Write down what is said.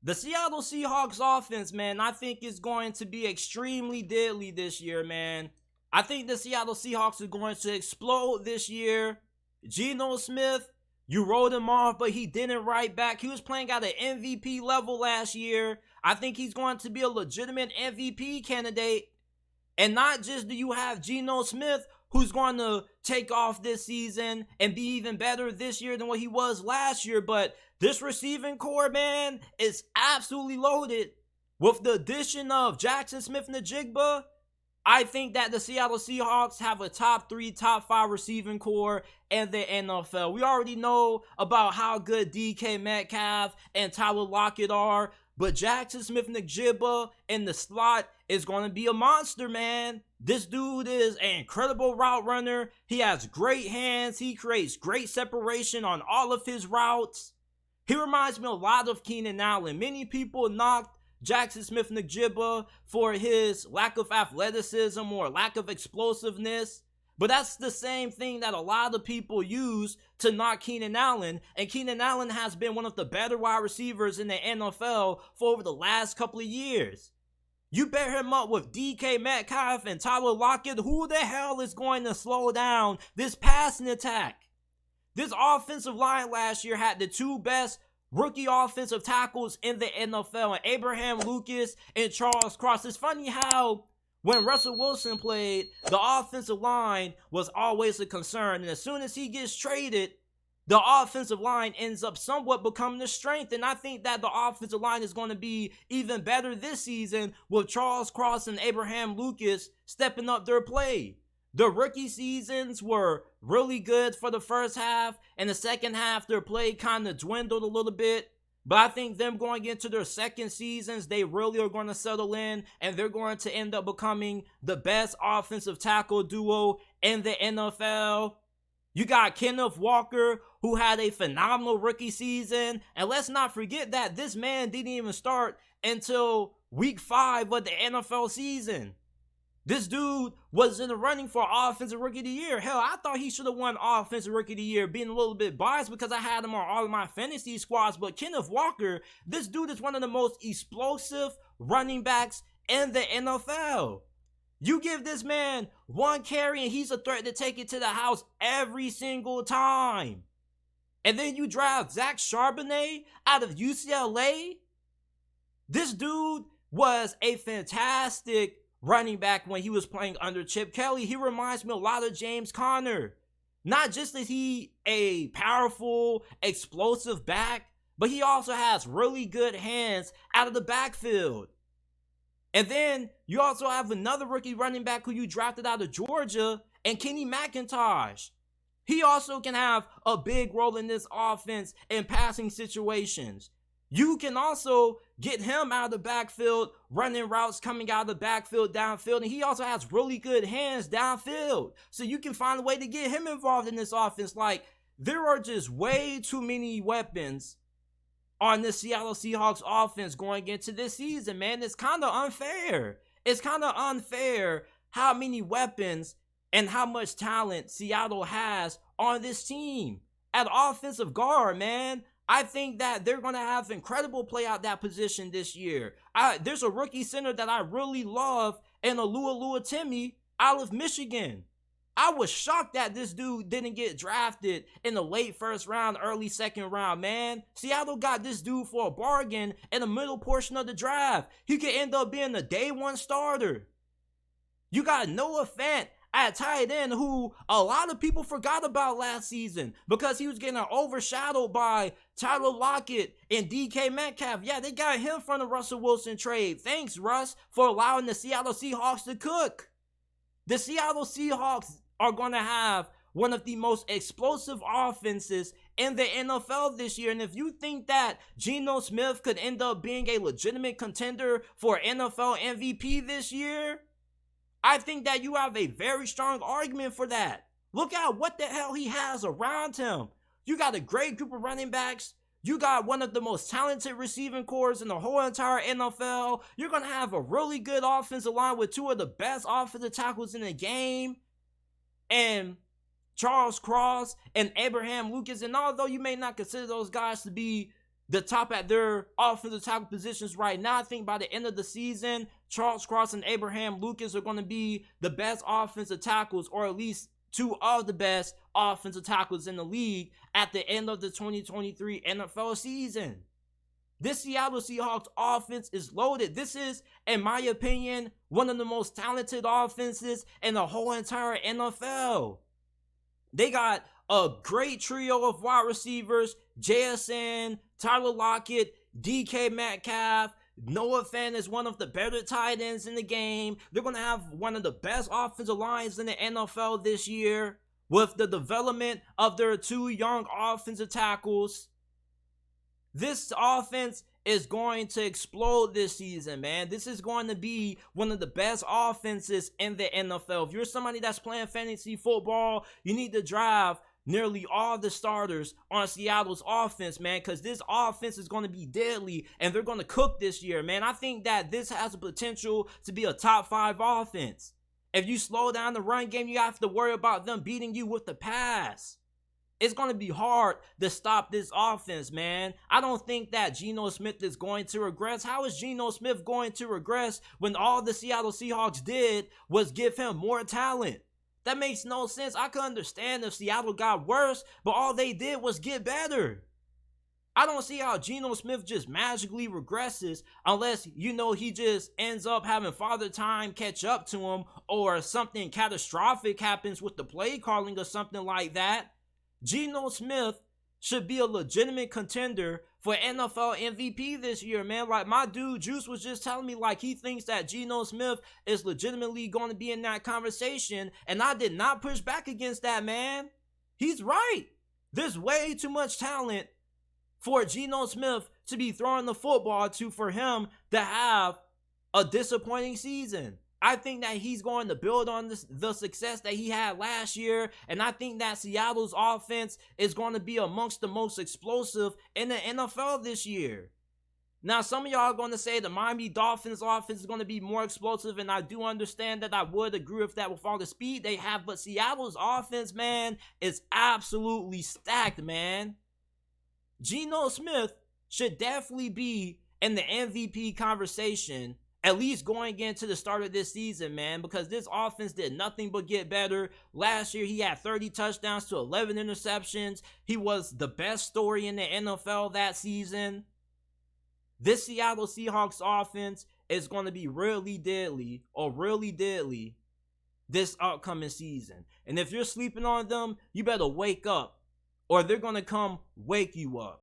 The Seattle Seahawks offense, man, I think is going to be extremely deadly this year, man. I think the Seattle Seahawks are going to explode this year. Geno Smith, you wrote him off, but he didn't right back. He was playing at an MVP level last year. I think he's going to be a legitimate MVP candidate. And not just do you have Geno Smith, who's going to take off this season and be even better this year than what he was last year, but this receiving core, man, is absolutely loaded. With the addition of Jackson Smith-Njigba, I think that the Seattle Seahawks have a top 3, top 5 receiving core in the NFL. We already know about how good DK Metcalf and Tyler Lockett are, but Jackson Smith-Njigba in the slot is going to be a monster, man. This dude is an incredible route runner. He has great hands. He creates great separation on all of his routes. He reminds me a lot of Keenan Allen. Many people knocked Jackson Smith-Njigba for his lack of athleticism or lack of explosiveness. But that's the same thing that a lot of people use to knock Keenan Allen. And Keenan Allen has been one of the better wide receivers in the NFL for over the last couple of years. You pair him up with DK Metcalf and Tyler Lockett. Who the hell is going to slow down this passing attack? This offensive line last year had the 2 best rookie offensive tackles in the NFL, and Abraham Lucas and Charles Cross. It's funny how when Russell Wilson played, the offensive line was always a concern, and as soon as he gets traded, the offensive line ends up somewhat becoming the strength, and I think that the offensive line is going to be even better this season with Charles Cross and Abraham Lucas stepping up their play. The rookie seasons were really good for the first half, and the second half their play kind of dwindled a little bit. But I think them going into their second seasons, they really are going to settle in, and they're going to end up becoming the best offensive tackle duo in the NFL. You got Kenneth Walker, who had a phenomenal rookie season, and let's not forget that this man didn't even start until week 5 of the NFL season. This dude was in the running for Offensive Rookie of the Year. Hell, I thought he should have won Offensive Rookie of the Year, being a little bit biased because I had him on all of my fantasy squads. But Kenneth Walker, this dude is one of the most explosive running backs in the NFL. You give this man 1 carry and he's a threat to take it to the house every single time. And then you draft Zach Charbonnet out of UCLA. This dude was a fantastic running back when he was playing under Chip Kelly. He reminds me a lot of James Conner. Not just is he a powerful, explosive back, but he also has really good hands out of the backfield. And then you also have another rookie running back who you drafted out of Georgia, and Kenny McIntosh. He also can have a big role in this offense in passing situations. You can also get him out of the backfield, running routes coming out of the backfield, downfield, and he also has really good hands downfield. So you can find a way to get him involved in this offense. Like, there are just way too many weapons on the Seattle Seahawks offense going into this season, man. It's kind of unfair. It's kind of unfair how many weapons and how much talent Seattle has on this team. At offensive guard, man, I think that they're going to have incredible play out that position this year. There's a rookie center that I really love in Alua Timmy out of Michigan. I was shocked that this dude didn't get drafted in the late first round, early second round, man. Seattle got this dude for a bargain in the middle portion of the draft. He could end up being a day 1 starter. You got Noah Fant at tight end, who a lot of people forgot about last season because he was getting overshadowed by Tyler Lockett and DK Metcalf. Yeah, they got him from the Russell Wilson trade. Thanks, Russ, for allowing the Seattle Seahawks to cook. The Seattle Seahawks are going to have one of the most explosive offenses in the NFL this year. And if you think that Geno Smith could end up being a legitimate contender for NFL MVP this year, I think that you have a very strong argument for that. Look at what the hell he has around him. You got a great group of running backs. You got one of the most talented receiving corps in the whole entire NFL. You're going to have a really good offensive line with 2 of the best offensive tackles in the game. And Charles Cross and Abraham Lucas. And although you may not consider those guys to be the top at their offensive tackle positions right now. I think by the end of the season, Charles Cross and Abraham Lucas are going to be the best offensive tackles, or at least two of the best offensive tackles in the league at the end of the 2023 NFL season. This Seattle Seahawks offense is loaded. This is, in my opinion, one of the most talented offenses in the whole entire NFL. They got a great trio of wide receivers: JSN, Tyler Lockett, DK Metcalf. Noah Fant is one of the better tight ends in the game. They're going to have one of the best offensive lines in the NFL this year with the development of their two young offensive tackles. This offense is going to explode this season, man. This is going to be one of the best offenses in the NFL. If you're somebody that's playing fantasy football, you need to drive nearly all the starters on Seattle's offense, man, because this offense is going to be deadly, and they're going to cook this year, man. I think that this has the potential to be a top 5 offense. If you slow down the run game, you have to worry about them beating you with the pass. It's going to be hard to stop this offense, man. I don't think that Geno Smith is going to regress. How is Geno Smith going to regress when all the Seattle Seahawks did was give him more talent? That makes no sense. I could understand if Seattle got worse, but all they did was get better. I don't see how Geno Smith just magically regresses unless, he just ends up having Father Time catch up to him, or something catastrophic happens with the play calling or something like that. Geno Smith should be a legitimate contender for NFL MVP this year, man. Like, my dude Juice was just telling me, like, he thinks that Geno Smith is legitimately going to be in that conversation, and I did not push back against that, man. He's right. There's way too much talent for Geno Smith to be throwing the football to, for him to have a disappointing season. I think that he's going to build on the success that he had last year, and I think that Seattle's offense is going to be amongst the most explosive in the NFL this year. Now, some of y'all are going to say the Miami Dolphins offense is going to be more explosive, and I do understand that. I would agree with that with all the speed they have, but Seattle's offense, man, is absolutely stacked, man. Geno Smith should definitely be in the MVP conversation, at least going into the start of this season, man, because this offense did nothing but get better. Last year, he had 30 touchdowns to 11 interceptions. He was the best story in the NFL that season. This Seattle Seahawks offense is going to be really deadly this upcoming season. And if you're sleeping on them, you better wake up, or they're going to come wake you up.